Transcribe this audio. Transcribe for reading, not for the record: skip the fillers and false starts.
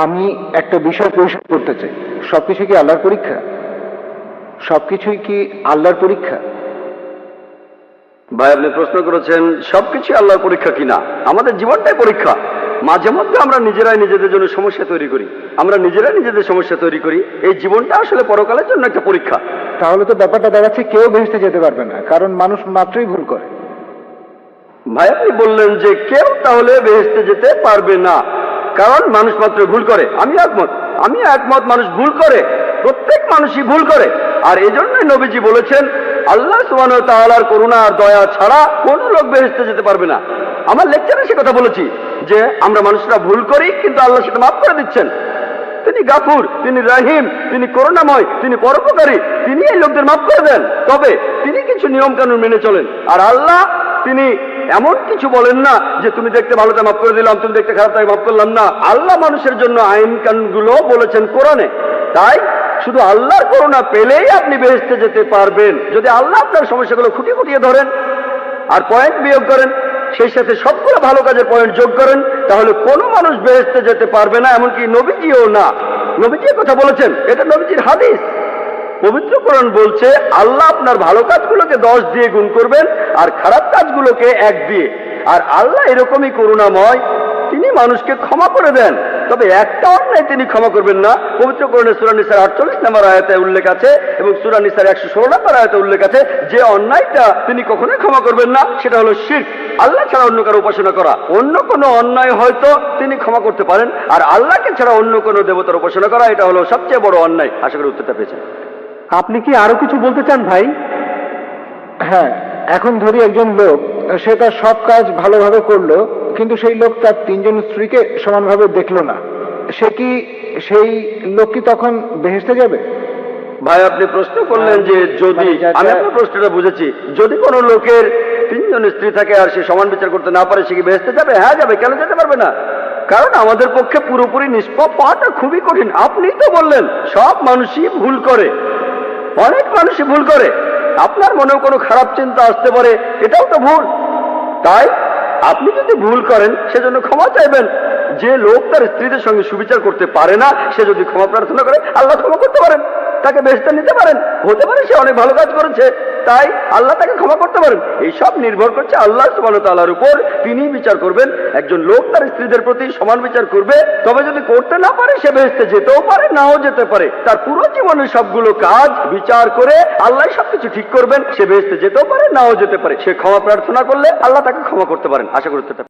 আমি একটা বিষয় পরিষ্কার করতে চাই, সবকিছু কি আল্লাহর পরীক্ষা? সবকিছুই কি আল্লাহর পরীক্ষা? ভাই, আপনি প্রশ্ন করেছেন সবকিছু আল্লাহর পরীক্ষা কিনা। আমাদের জীবনটাই পরীক্ষা। মাঝে মধ্যে আমরা নিজেরাই নিজেদের জন্য সমস্যা তৈরি করি, আমরা নিজেরাই নিজেদের সমস্যা তৈরি করি। এই জীবনটা আসলে পরকালের জন্য একটা পরীক্ষা। তাহলে তো ব্যাপারটা দেখাচ্ছে কেউ বেহেশতে যেতে পারবে না, কারণ মানুষ মাত্রই ভুল করে। ভাই, আপনি বললেন যে কেউ তাহলে বেহেশতে যেতে পারবে না, কারণ মানুষ মাত্র ভুল করে। আমি একমত, মানুষ ভুল করে, প্রত্যেক মানুষই ভুল করে। আর এজন্যই নবীজি বলেছেন, আল্লাহ সুবহানাহু ওয়া তাআলার করুণা আর দয়া ছাড়া কোনো লোক বেহেশতে যেতে পারবে না। আমার লেকচারে সে কথা বলেছি যে আমরা মানুষরা ভুল করি, কিন্তু আল্লাহ সেটা মাফ করে দিচ্ছেন। তিনি গাফুর, তিনি রাহিম, তিনি করুণাময়, তিনি পরোপকারী, তিনি এই লোকদের মাফ করে দেন। তবে তিনি কিছু নিয়ম কানুন মেনে চলেন। আর আল্লাহ তিনি এমন কিছু বলেন না যে তুমি দেখতে ভালো তাই মাফ করে দিলাম, তুমি দেখতে খারাপ তাই মাফ করলাম না। আল্লাহ মানুষের জন্য আইন কানুনগুলো বলেছেন কোরআনে। তাই শুধু আল্লাহর করুণা পেলেই আপনি বেহেশতে যেতে পারবেন। যদি আল্লাহ আপনার সমস্যাগুলো খুঁটিয়ে খুঁটিয়ে ধরেন আর পয়েন্ট বিয়োগ করেন, সেই সাথে সবগুলো ভালো কাজের পয়েন্ট যোগ করেন, তাহলে কোনো মানুষ বেহেশতে যেতে পারবে না, এমনকি নবীজিও না। নবীজি কথা বলেছেন, এটা নবীজির হাদিস। পবিত্র কোরআন বলছে আল্লাহ আপনার ভালো কাজগুলোকে 10 দিয়ে গুণ করবেন আর খারাপ কাজগুলোকে 1 দিয়ে। আর আল্লাহ এরকমই করুণাময়, তিনি মানুষকে ক্ষমা করে দেন। তবে একটা অন্যায় তিনি ক্ষমা করবেন না। পবিত্র কোরআনে সূরা নিসার 48 নম্বর আয়াতে উল্লেখ আছে এবং সূরা নিসার 116 নম্বর আয়াতে উল্লেখ আছে যে অন্যায়টা তিনি কখনোই ক্ষমা করবেন না, সেটা হলো শিরক, আল্লাহ ছাড়া অন্য কারো উপাসনা করা। অন্য কোনো অন্যায় হয়তো তিনি ক্ষমা করতে পারেন, আর আল্লাহকে ছাড়া অন্য কোনো দেবতার উপাসনা করা, এটা হলো সবচেয়ে বড় অন্যায়। আশা করি উত্তরটা পেয়েছেন। আপনি কি আরো কিছু বলতে চান ভাই? হ্যাঁ, এখন ধরি একজন লোক, সে তার সব কাজ ভালোভাবে করলো, কিন্তু সেই লোক তার 3 জন স্ত্রীকে সমানভাবে দেখলো না। সেই লোক কি তখন বেহেশতে যাবে? ভাই, আপনি প্রশ্ন করলেন যে যদি, আমি আপনার প্রশ্নটা বুঝেছি, যদি কোনো লোকের 3 জন স্ত্রী থাকে আর সে সমান বিচার করতে না পারে, সে কি বেহেশতে যাবে? হ্যাঁ, যাবে। কেন যেতে পারবে না? কারণ আমাদের পক্ষে পুরোপুরি নিষ্পাপ পাওয়াটা খুবই কঠিন। আপনিই তো বললেন সব মানুষই ভুল করে, অনেক মানুষই ভুল করে। আপনার মনেও কোনো খারাপ চিন্তা আসতে পারে, এটাও তো ভুল। তাই আপনি যদি ভুল করেন, সেজন্য ক্ষমা চাইবেন। যে লোক তার স্ত্রীদের সঙ্গে সুবিচার করতে পারে না, সে যদি ক্ষমা প্রার্থনা করে, আল্লাহ ক্ষমা করতে পারেন, তাকে বেহেশতে নিতে পারেন। হতে পারে সে অনেক ভালো কাজ করেছে, তাই আল্লাহ তাকে ক্ষমা করতে পারেন। এই সব নির্ভর করছে আল্লাহ সুবহানাহু ওয়া তাআলার উপর। তিনি বিচার করবেন। একজন লোক তার স্ত্রীদের প্রতি সমান বিচার করবে, তবে যদি করতে না পারে, সে বেহেশতে যেতেও পারে, নাও যেতে পারে। তার পুরো জীবনের সবগুলো কাজ বিচার করে আল্লাহ সবকিছু ঠিক করবেন। সে বেহেশতে যেতেও পারে, নাও যেতে পারে। সে ক্ষমা প্রার্থনা করলে আল্লাহ তাকে ক্ষমা করতে পারেন। আশা করি